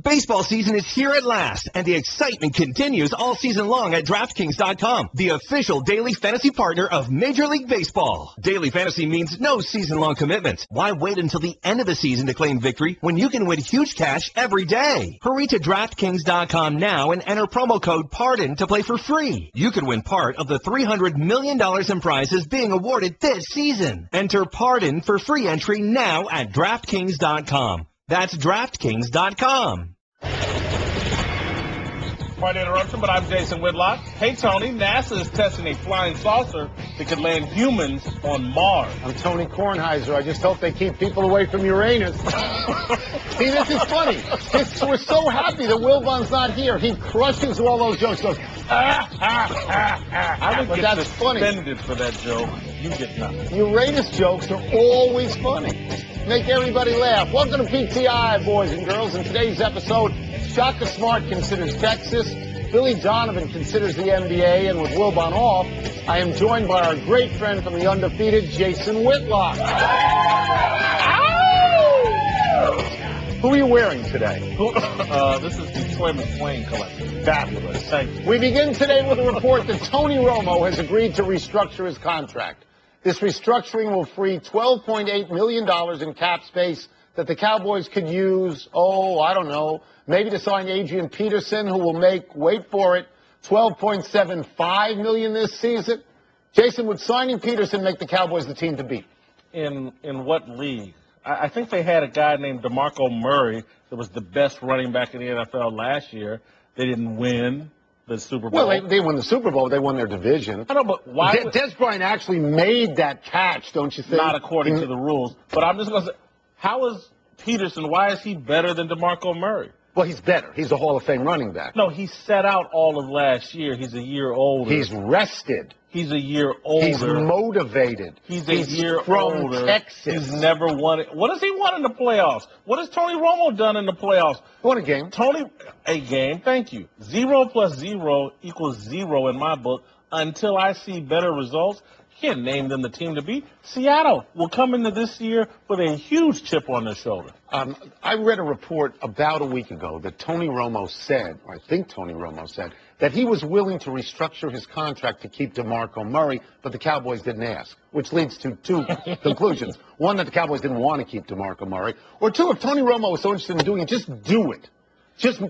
Baseball season is here at last, and the excitement continues all season long at DraftKings.com, the official daily fantasy partner of Major League Baseball. Daily fantasy means no season-long commitment. Why wait until the end of the season to claim victory when you can win huge cash every day? Hurry to DraftKings.com now and enter promo code PARDON to play for free. You could win part of the $300 million in prizes being awarded this season. Enter PARDON for free entry now at DraftKings.com. That's DraftKings.com. Part interruption, but I'm Jason Whitlock. Hey, Tony, NASA is testing a flying saucer that could land humans on Mars. I'm Tony Kornheiser. I just hope they keep people away from Uranus. See, this is funny. We're so happy that Wilbon's not here. He crushes all those jokes. Goes, I would but get that's funny. suspended for that joke. You get nothing. Uranus jokes are always funny. Make everybody laugh. Welcome to PTI, boys and girls. In today's episode, Shaka Smart considers Texas, Billy Donovan considers the NBA, and with Wilbon off, I am joined by our great friend from the undefeated, Jason Whitlock. Who are you wearing today? This is the Troy McClain collection. Fabulous. Thank you. We begin today with a report that Tony Romo has agreed to restructure his contract. This restructuring will free $12.8 million in cap space that the Cowboys could use, maybe to sign Adrian Peterson, who will make, wait for it, $12.75 million this season. Jason, would signing Peterson make the Cowboys the team to beat? In what league? I think they had a guy named DeMarco Murray that was the best running back in the NFL last year. They didn't win the Super Bowl. Well, they won the Super Bowl. They won their division. I know, but why? Des Bryant actually made that catch, don't you think? Not according to the rules. But I'm just going to say, how is Peterson, why is he better than DeMarco Murray? Well, he's better. He's a Hall of Fame running back. No, he sat out all of last year. He's a year older. He's rested. He's a year older. He's motivated. He's a year from older. Texas. He's never won it. What has he won in the playoffs? What has Tony Romo done in the playoffs? Won a game. A game, thank you. 0 + 0 = 0 in my book until I see better results. You can't name them the team to beat. Seattle will come into this year with a huge chip on their shoulder. I read a report about a week ago that Tony Romo said, or I think Tony Romo said, that he was willing to restructure his contract to keep DeMarco Murray, but the Cowboys didn't ask, which leads to two conclusions. One, that the Cowboys didn't want to keep DeMarco Murray. Or two, if Tony Romo was so interested in doing it, just do it. Just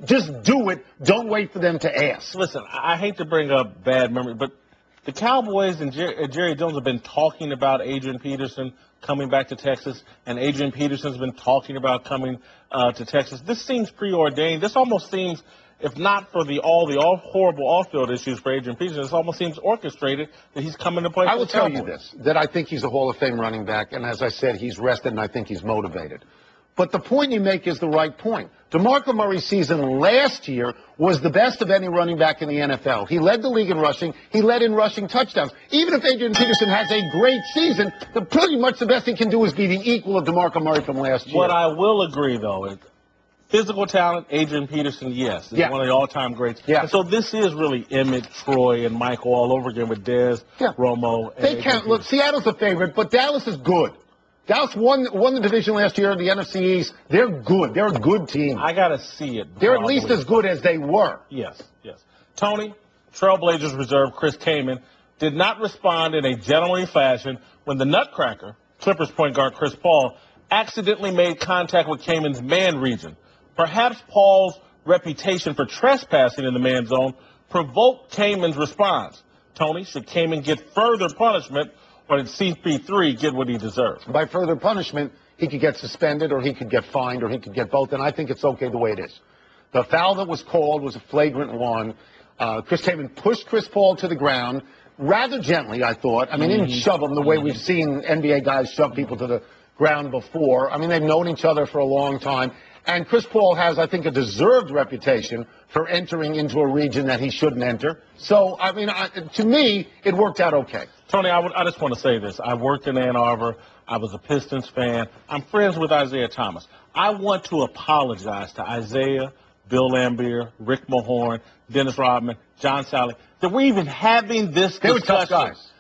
do it. Don't wait for them to ask. Listen, I hate to bring up bad memory, but the Cowboys and Jerry Jones have been talking about Adrian Peterson coming back to Texas, and Adrian Peterson's been talking about coming to Texas. This seems preordained. This almost seems, if not for all the horrible off-field issues for Adrian Peterson, this almost seems orchestrated that he's coming to play for the Cowboys. I will tell you this, that I think he's a Hall of Fame running back, and as I said, he's rested, and I think he's motivated. But the point you make is the right point. DeMarco Murray's season last year was the best of any running back in the NFL. He led the league in rushing. He led in rushing touchdowns. Even if Adrian Peterson has a great season, pretty much the best he can do is be the equal of DeMarco Murray from last year. What I will agree, though, is physical talent, Adrian Peterson, yes, is one of the all-time greats. Yeah. And so this is really Emmett, Troy, and Michael all over again with Dez, Romo. And they can't look. Seattle's a favorite, but Dallas is good. Dallas won the division last year in the NFC East. They're good. They're a good team. I got to see it. They're at least as good as they were. Yes. Tony, Trailblazers reserve Chris Kaman did not respond in a gentlemanly fashion when the Nutcracker, Clippers point guard Chris Paul, accidentally made contact with Kaman's man region. Perhaps Paul's reputation for trespassing in the man zone provoked Kaman's response. Tony, should Kaman get further punishment, or did CP3 get what he deserved? By further punishment, he could get suspended, or he could get fined, or he could get both, and I think it's okay the way it is. The foul that was called was a flagrant one. Chris Kaman pushed Chris Paul to the ground rather gently, I thought. I mean, he didn't shove him the way we've seen NBA guys shove people to the ground before. I mean, they've known each other for a long time. And Chris Paul has, I think, a deserved reputation for entering into a region that he shouldn't enter. So, I mean, to me, it worked out okay. Tony, I just want to say this. I worked in Ann Arbor. I was a Pistons fan. I'm friends with Isaiah Thomas. I want to apologize to Isaiah, Bill Lambier, Rick Mahorn, Dennis Rodman, John Sally, that we're even having this discussion. They were tough guys.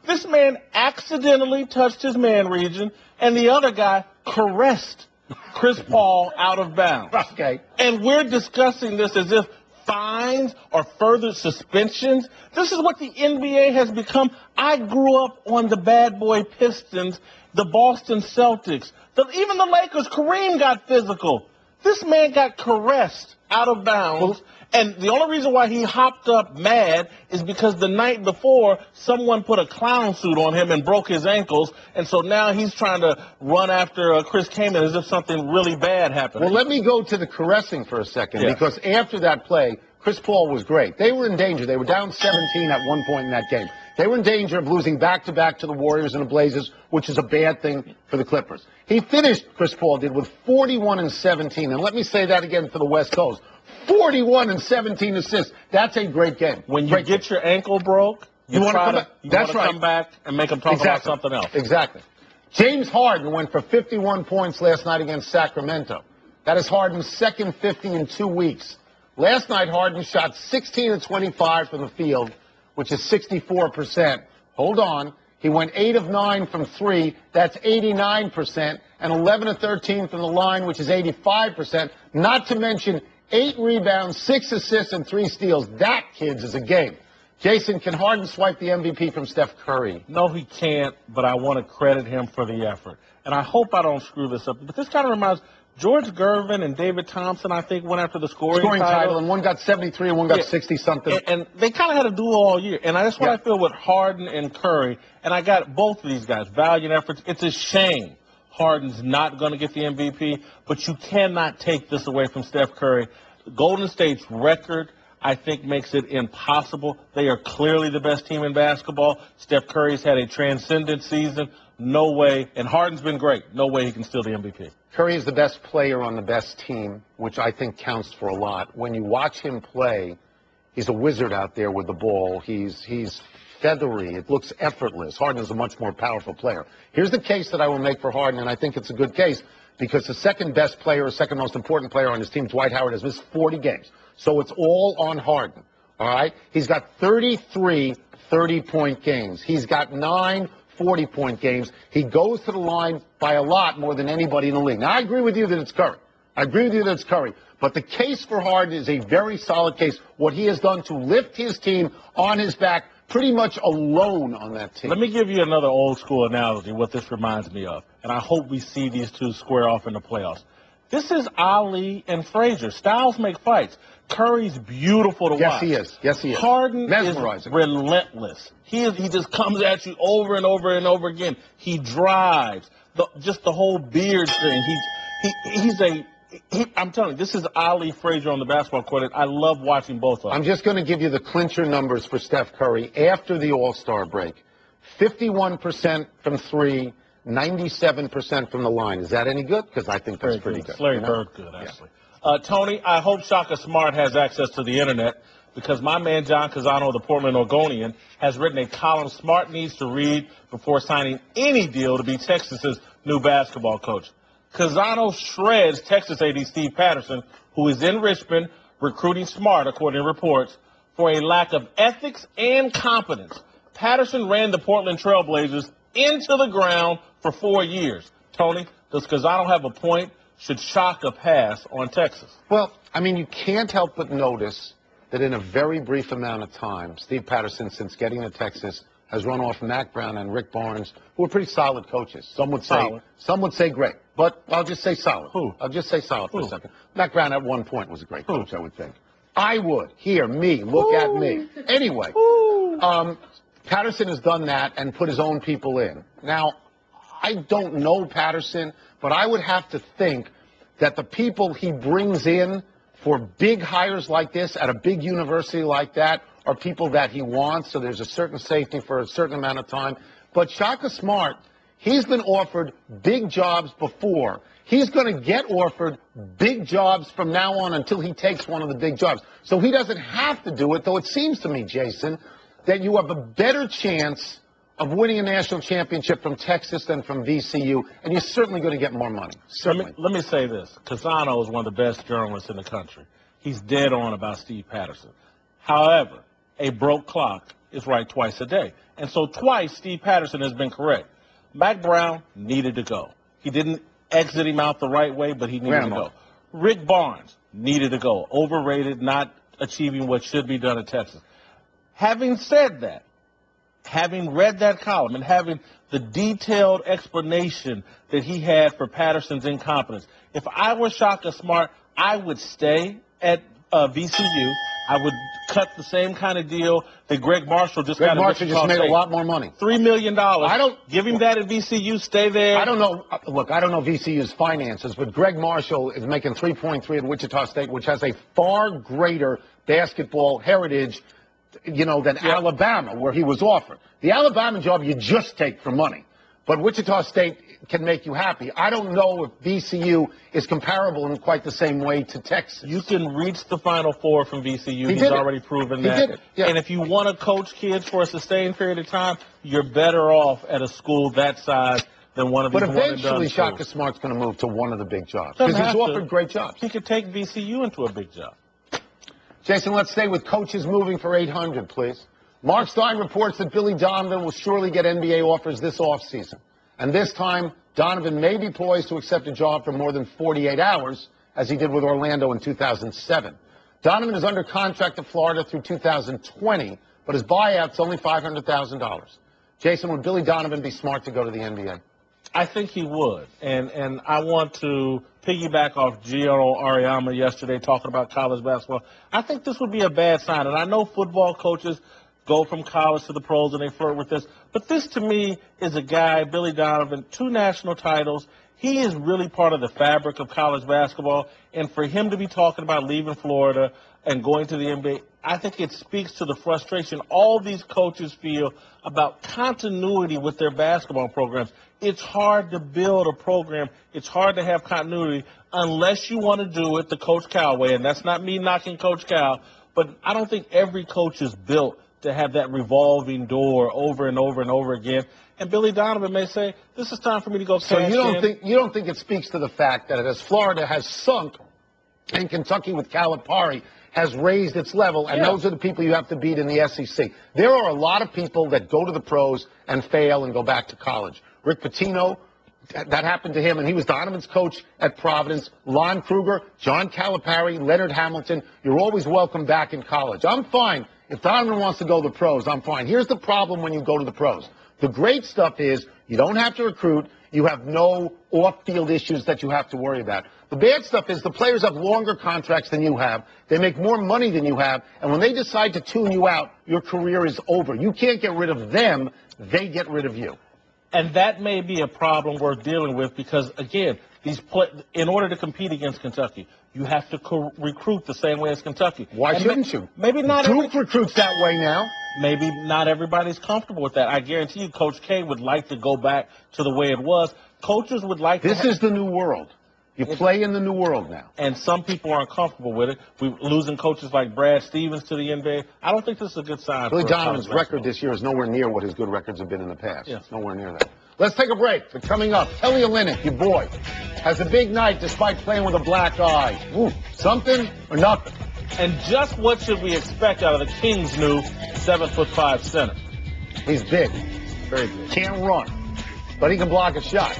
This man accidentally touched his man region, and the other guy caressed Chris Paul out of bounds. Okay. And we're discussing this as if fines or further suspensions. This is what the NBA has become. I grew up on the bad boy Pistons, the Boston Celtics, even the Lakers. Kareem got physical. This man got caressed out of bounds. And the only reason why he hopped up mad is because the night before, someone put a clown suit on him and broke his ankles. And so now he's trying to run after Chris Kaman as if something really bad happened. Well, let me go to the caressing for a second, because after that play, Chris Paul was great. They were in danger. They were down 17 at one point in that game. They were in danger of losing back-to-back to the Warriors and the Blazers, which is a bad thing for the Clippers. He finished, Chris Paul did, with 41 and 17. And let me say that again for the West Coast. 41 and 17 assists. That's a great game. When you get your ankle broke, you want to come back and make them talk about something else. Exactly. James Harden went for 51 points last night against Sacramento. That is Harden's second 50 in 2 weeks. Last night, Harden shot 16 of 25 from the field, which is 64%. Hold on. He went 8 of 9 from 3. That's 89%. And 11 of 13 from the line, which is 85%. Not to mention 8 rebounds, 6 assists, and 3 steals. That, kids, is a game. Jason, can Harden swipe the MVP from Steph Curry? No, he can't, but I want to credit him for the effort. And I hope I don't screw this up. But this kind of reminds George Gervin and David Thompson, I think, went after the scoring title. And one got 73 and one got 60-something. And they kind of had to do it all year. And that's what I feel with Harden and Curry. And I got both of these guys, valiant efforts. It's a shame Harden's not going to get the MVP, but you cannot take this away from Steph Curry. Golden State's record, I think, makes it impossible. They are clearly the best team in basketball. Steph Curry's had a transcendent season. No way. And Harden's been great. No way he can steal the MVP. Curry is the best player on the best team, which I think counts for a lot. When you watch him play, he's a wizard out there with the ball. He's feathery. It looks effortless. Harden is a much more powerful player. Here's the case that I will make for Harden, and I think it's a good case, because the second best player, or second most important player on his team, Dwight Howard, has missed 40 games. So it's all on Harden, all right? He's got 33 30-point games. He's got 9 40-point games. He goes to the line by a lot more than anybody in the league. Now, I agree with you that it's Curry. But the case for Harden is a very solid case. What he has done to lift his team on his back, pretty much alone on that team. Let me give you another old-school analogy, what this reminds me of. And I hope we see these two square off in the playoffs. This is Ali and Frazier. Styles make fights. Curry's beautiful to watch. Yes, he is. Harden is relentless. He just comes at you over and over and over again. He drives. Just the whole beard thing. I'm telling you, this is Ali Frazier on the basketball court. I love watching both of them. I'm just going to give you the clincher numbers for Steph Curry after the All-Star break. 51% from 3, 97% from the line. Is that any good? Because I think that's pretty good. Larry Bird good, actually. Tony, I hope Shaka Smart has access to the Internet, because my man John Casano of the Portland Oregonian has written a column Smart needs to read before signing any deal to be Texas's new basketball coach. Casano shreds Texas AD Steve Patterson, who is in Richmond recruiting Smart, according to reports, for a lack of ethics and competence. Patterson ran the Portland Trailblazers into the ground for 4 years. Tony, does Casano have a point? Should Shaka pass on Texas? Well, I mean, you can't help but notice that in a very brief amount of time, Steve Patterson, since getting to Texas, has run off Mack Brown and Rick Barnes, who are pretty solid coaches. Some would say great, but I'll just say solid. Who? I'll just say solid for a second. Mack Brown at one point was a great coach, I would think. I would. Here, me. Look at me. Anyway, Patterson has done that and put his own people in. Now, I don't know Patterson, but I would have to think that the people he brings in for big hires like this at a big university like that are people that he wants, so there's a certain safety for a certain amount of time. But Shaka Smart, he's been offered big jobs before. He's going to get offered big jobs from now on until he takes one of the big jobs. So he doesn't have to do it, though it seems to me, Jason, that you have a better chance of winning a national championship from Texas than from VCU, and you're certainly going to get more money. Certainly. Let me say this. Casano is one of the best journalists in the country. He's dead on about Steve Patterson. However, a broke clock is right twice a day. And so twice Steve Patterson has been correct. Mack Brown needed to go. He didn't exit him out the right way, but he needed to go. Rick Barnes needed to go. Overrated, not achieving what should be done at Texas. Having said that, having read that column and having the detailed explanation that he had for Patterson's incompetence, if I were Shaka Smart, I would stay at VCU. I would cut the same kind of deal that Greg Marshall just got. Greg Marshall just made a lot more money. $3 million. Give him that at VCU. Stay there. I don't know. Look, I don't know VCU's finances, but Greg Marshall is making 3.3 at Wichita State, which has a far greater basketball heritage, than Alabama, where he was offered. The Alabama job you just take for money. But Wichita State can make you happy. I don't know if VCU is comparable in quite the same way to Texas. You can reach the Final Four from VCU. He's already proven that. He did it. Yeah. And if you want to coach kids for a sustained period of time, you're better off at a school that size than one of these one-and-done schools. But eventually Shaka Smart's going to move to one of the big jobs because he's offered great jobs. He could take VCU into a big job. Jason, let's stay with coaches moving for 800, please. Mark Stein reports that Billy Donovan will surely get NBA offers this offseason. And this time, Donovan may be poised to accept a job for more than 48 hours, as he did with Orlando in 2007. Donovan is under contract to Florida through 2020, but his buyout's only $500,000. Jason, would Billy Donovan be smart to go to the NBA? I think he would. And I want to piggyback off Gio Auriemma yesterday talking about college basketball. I think this would be a bad sign. And I know football coaches go from college to the pros and they flirt with this. But this, to me, is a guy, Billy Donovan, 2 national titles. He is really part of the fabric of college basketball. And for him to be talking about leaving Florida and going to the NBA, I think it speaks to the frustration all these coaches feel about continuity with their basketball programs. It's hard to build a program. It's hard to have continuity unless you want to do it the Coach Cal way. And that's not me knocking Coach Cal, but I don't think every coach is built to have that revolving door over and over and over again. And Billy Donovan may say, this is time for me to go cash in. So you don't think it speaks to the fact that as Florida has sunk and Kentucky with Calipari has raised its level, and those are the people you have to beat in the SEC. There are a lot of people that go to the pros and fail and go back to college. Rick Pitino, that happened to him, and he was Donovan's coach at Providence. Lon Kruger, John Calipari, Leonard Hamilton. You're always welcome back in college. I'm fine. If Donovan wants to go to the pros, I'm fine. Here's the problem when you go to the pros. The great stuff is you don't have to recruit. You have no off-field issues that you have to worry about. The bad stuff is the players have longer contracts than you have. They make more money than you have. And when they decide to tune you out, your career is over. You can't get rid of them. They get rid of you. And that may be a problem worth dealing with because, again, in order to compete against Kentucky, you have to recruit the same way as Kentucky. Why shouldn't you? Maybe not. Duke recruits that way now. Maybe not everybody's comfortable with that. I guarantee you Coach K would like to go back to the way it was. Coaches would like This is the new world. You play in the new world now. And some people aren't comfortable with it. We're losing coaches like Brad Stevens to the NBA. I don't think this is a good sign. Billy Donovan's record this year is nowhere near what his good records have been in the past. It's nowhere near that. Let's take a break. But coming up, Kelly Olynyk, your boy, has a big night despite playing with a black eye. Ooh, something or nothing. And just what should we expect out of the Kings' new 7'5" center? He's big. Very big. Can't run. But he can block a shot.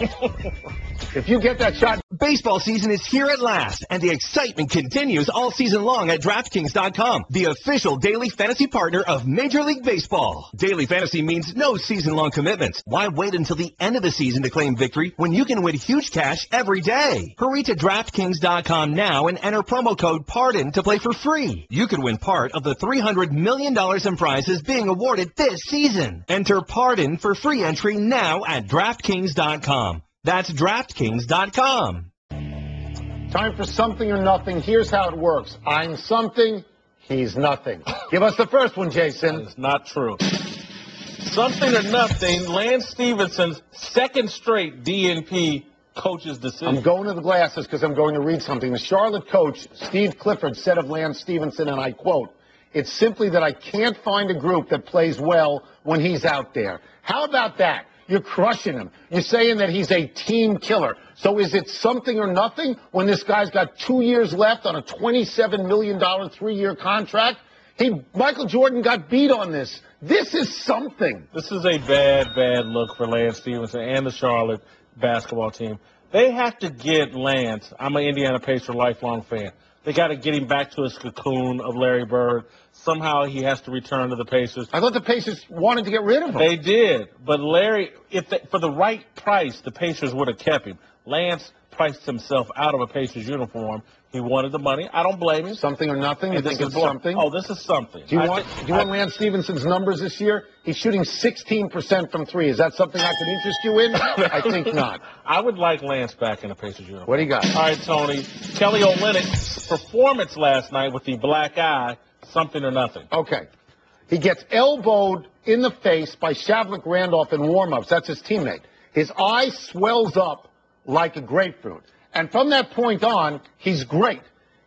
If you get that shot. Baseball season is here at last, and the excitement continues all season long at DraftKings.com, the official daily fantasy partner of Major League Baseball. Daily fantasy means no season-long commitments. Why wait until the end of the season to claim victory when you can win huge cash every day? Hurry to DraftKings.com now and enter promo code PARDON to play for free. You could win part of the $300 million in prizes being awarded this season. Enter PARDON for free entry now at DraftKings.com. That's DraftKings.com. Time for something or nothing. Here's how it works. I'm something, he's nothing. Give us the first one, Jason. That is not true. Something or nothing, Lance Stevenson's second straight DNP coach's decision. I'm going to the glasses because I'm going to read something. The Charlotte coach, Steve Clifford, said of Lance Stevenson, and I quote, "It's simply that I can't find a group that plays well when he's out there." How about that? You're crushing him. You're saying that he's a team killer. So is it something or nothing when this guy's got 2 years left on a $27 million 3-year contract? Michael Jordan got beat on this. This is something. This is a bad look for Lance Stevenson and the Charlotte basketball team. They have to get Lance. I'm an Indiana Pacer lifelong fan. They got to get him back to his cocoon of Larry Bird. Somehow he has to return to the Pacers. I thought the Pacers wanted to get rid of him. They did, but Larry, for the right price, the Pacers would have kept him. Lance priced himself out of a Pacers uniform. He wanted the money. I don't blame him. Something or nothing? You think it's something? Oh, this is something. Do you want Lance Stevenson's numbers this year? He's shooting 16% from three. Is that something that could interest you in? I think not. I would like Lance back in the Pacers uniform. What do you got? All right, Tony. Kelly Olynyk's performance last night with the black eye, something or nothing. Okay. He gets elbowed in the face by Shavlik Randolph in warm-ups. That's his teammate. His eye swells up like a grapefruit. And from that point on, he's great.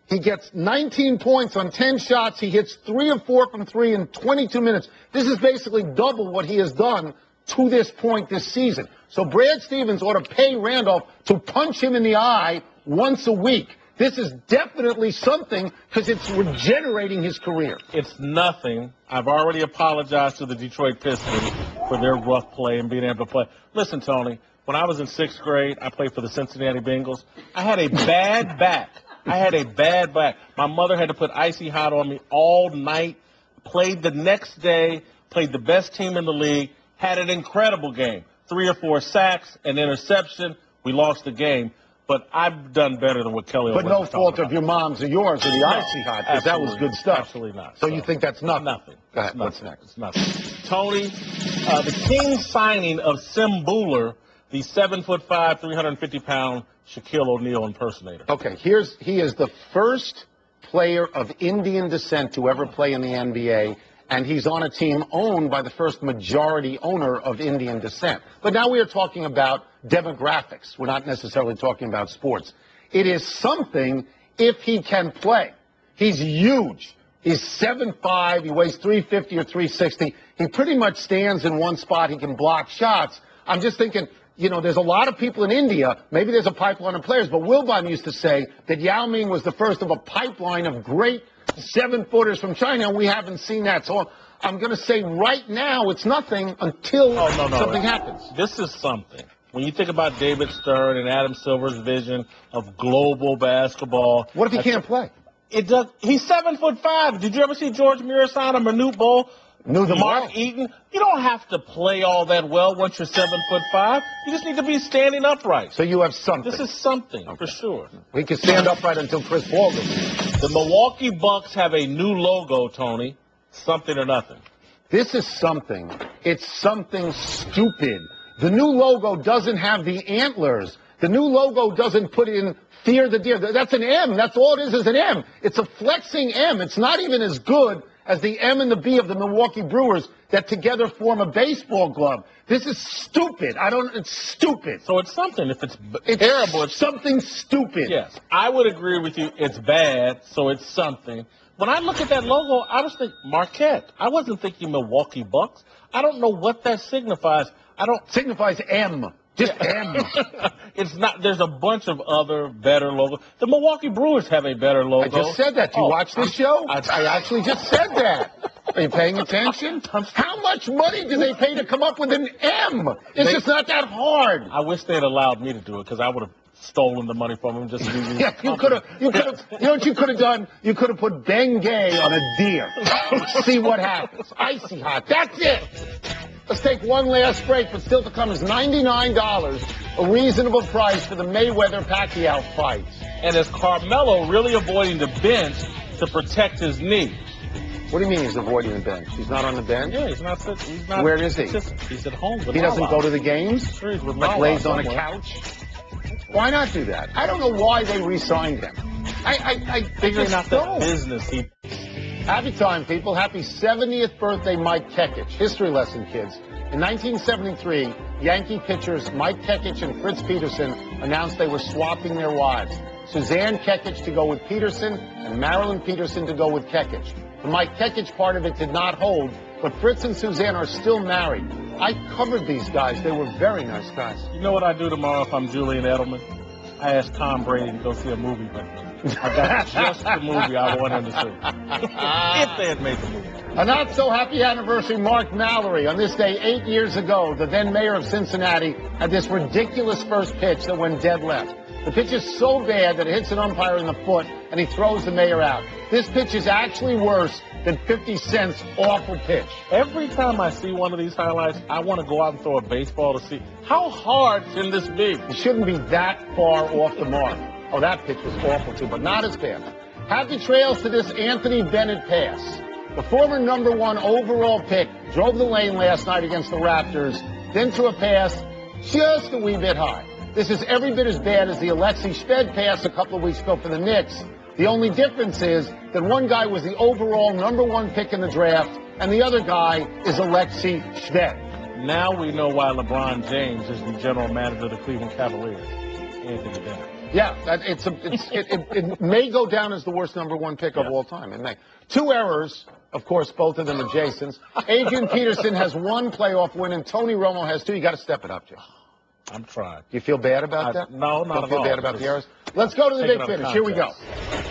He gets 19 points on 10 shots. He hits 3 of 4 from 3 in 22 minutes. This is basically double what he has done to this point this season. So Brad Stevens ought to pay Randolph to punch him in the eye once a week. This is definitely something because it's regenerating his career. It's nothing. I've already apologized to the Detroit Pistons for their rough play and being able to play. Listen, Tony, when I was in 6th grade, I played for the Cincinnati Bengals. I had a bad back. My mother had to put icy hot on me all night, played the next day, played the best team in the league, had an incredible game. 3 or 4 sacks, an interception. We lost the game. But I've done better than what Kelly. But no fault of your mom's or yours or the icy hot, because that was good stuff. Absolutely not. So you think that's nothing? Nothing. Go ahead. What's next? It's nothing. Tony, the Kings signing of Sim Buller, the 7'5", 350-pound Shaquille O'Neal impersonator. Okay, he is the first player of Indian descent to ever play in the NBA, and he's on a team owned by the first majority owner of Indian descent. But now we are talking about demographics. We're not necessarily talking about sports. It is something if he can play. He's huge. He's 7'5", he weighs 350 or 360. He pretty much stands in one spot. He can block shots. I'm just thinking, you know, there's a lot of people in India. Maybe there's a pipeline of players, but Wilbon used to say that Yao Ming was the first of a pipeline of great 7-footers from China, and we haven't seen that. So I'm going to say right now it's nothing until something happens. This is something. When you think about David Stern and Adam Silver's vision of global basketball. What if he can't play? It does. He's 7'5". Did you ever see George Murasana or Manute Bol? Mark Eaton? You don't have to play all that well once you're 7'5". You just need to be standing upright. So you have something. This is something, for sure. We can stand upright until Chris Paul gets here. The Milwaukee Bucks have a new logo, Tony. Something or nothing. This is something. It's something stupid. The new logo doesn't have the antlers. The new logo doesn't put in Fear the Deer. That's an M. That's all it is an M. It's a flexing M. It's not even as good as the M and the B of the Milwaukee Brewers that together form a baseball glove. This is stupid. It's stupid. So it's something. If it's terrible, it's something stupid. Yes, I would agree with you. It's bad, so it's something. When I look at that logo, I was thinking Marquette. I wasn't thinking Milwaukee Bucks. I don't know what that signifies. Signifies M. Just M. It's not. There's a bunch of other better logos. The Milwaukee Brewers have a better logo. I just said that. Do you watch this show? I actually just said that. Are you paying attention? How much money do they pay to come up with an M? It's just not that hard. I wish they'd allowed me to do it because I would have stolen the money from them. Just yeah, you could have. You know what you could have done? You could have put Bengay on a deer. See what happens. Icy hot. That's it. Let's take one last break, but still to come is $99, a reasonable price for the Mayweather-Pacquiao fight. And is Carmelo really avoiding the bench to protect his knee? What do you mean he's avoiding the bench? He's not on the bench? Yeah, he's not. Where is he? He's at home. He doesn't go to the games? Sure, he's with like lays on a couch? Why not do that? I don't know why they re-signed him. I figuring out that business. Happy time, people. Happy 70th birthday, Mike Kekich. History lesson, kids. In 1973, Yankee pitchers Mike Kekich and Fritz Peterson announced they were swapping their wives. Suzanne Kekich to go with Peterson and Marilyn Peterson to go with Kekich. The Mike Kekich part of it did not hold, but Fritz and Suzanne are still married. I covered these guys. They were very nice guys. You know what I do tomorrow if I'm Julian Edelman? I asked Tom Brady to go see a movie with me. I got just the movie I wanted to see. If they had made the movie. A not so happy anniversary, Mark Mallory. On this day 8 years ago, the then mayor of Cincinnati had this ridiculous first pitch that went dead left. The pitch is so bad that it hits an umpire in the foot, and he throws the mayor out. This pitch is actually worse than 50 Cent's awful pitch. Every time I see one of these highlights, I want to go out and throw a baseball to see how hard can this be. It shouldn't be that far off the mark. Oh, that pitch was awful too, but not as bad. Happy trails to this Anthony Bennett pass. The former #1 overall pick drove the lane last night against the Raptors, then threw a pass just a wee bit high. This is every bit as bad as the Alexei Shved pass a couple of weeks ago for the Knicks. The only difference is that one guy was the overall #1 pick in the draft, and the other guy is Alexei Shved. Now we know why LeBron James is the general manager of the Cleveland Cavaliers. Anthony Bennett. Yeah, it may go down as the worst #1 pick of all time. It may. 2 errors, of course, both of them are Jason's. Adrian Peterson has 1 playoff win, and Tony Romo has 2. You got to step it up, Jason. I'm trying. Do you feel bad about that? No, not Don't at all. feel bad about the errors? Let's go to the big finish. Here we go.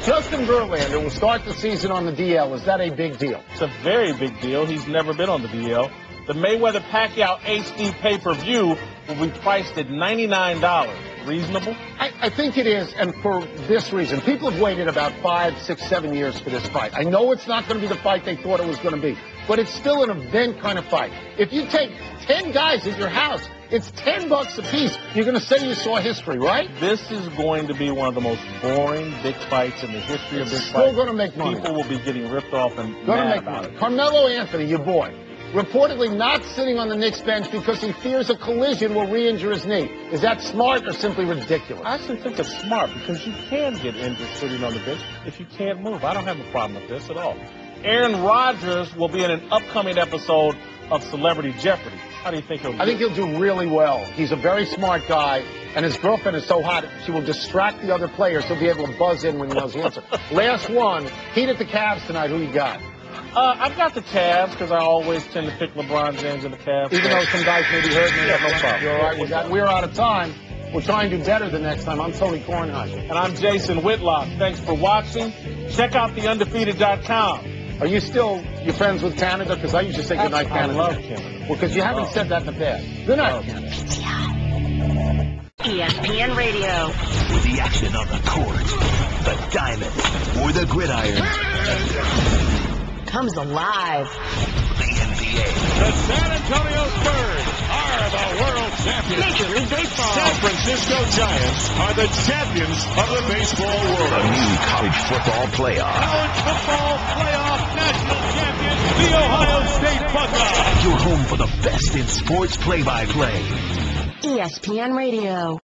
Justin Verlander will start the season on the DL. Is that a big deal? It's a very big deal. He's never been on the DL. The Mayweather-Pacquiao HD pay-per-view will be priced at $99. Reasonable? I think it is, and for this reason. People have waited about 5, 6, 7 years for this fight. I know it's not going to be the fight they thought it was going to be, but it's still an event kind of fight. If you take 10 guys at your house, it's $10 a piece. You're going to say you saw history, right? This is going to be one of the most boring big fights in the history of big fights. Still going to make money. People will be getting ripped off and going to mad make about money. it. Carmelo Anthony, your boy, reportedly not sitting on the Knicks bench because he fears a collision will re-injure his knee. Is that smart or simply ridiculous? I actually think it's smart because you can get injured sitting on the bench if you can't move. I don't have a problem with this at all. Aaron Rodgers will be in an upcoming episode of Celebrity Jeopardy. How do you think he'll do? I think he'll do really well. He's a very smart guy, and his girlfriend is so hot, she will distract the other players. He'll be able to buzz in when he knows the answer. Last one, Heat at the Cavs tonight. Who you got? I've got the Cavs because I always tend to pick LeBron James and the Cavs. Even though some guys may be hurt. Yeah, no problem. You're all right. We're out of time. We'll try and do better the next time. I'm Tony Kornheiser. And I'm Jason Whitlock. Thanks for watching. Check out theundefeated.com. Are you still friends with Canada? Because I used to say goodnight, Canada. I love Canada. Well, because you haven't said that in the past. Good night, Canada. ESPN Radio. With the action on the court, the diamond, or the gridiron. Comes alive. The NBA. The San Antonio Spurs are the world champions. Major League Baseball. San Francisco Giants are the champions of the baseball world. A new college football playoff. College football playoff national champions, the Ohio State Buckeyes. Your home for the best in sports play-by-play. ESPN Radio.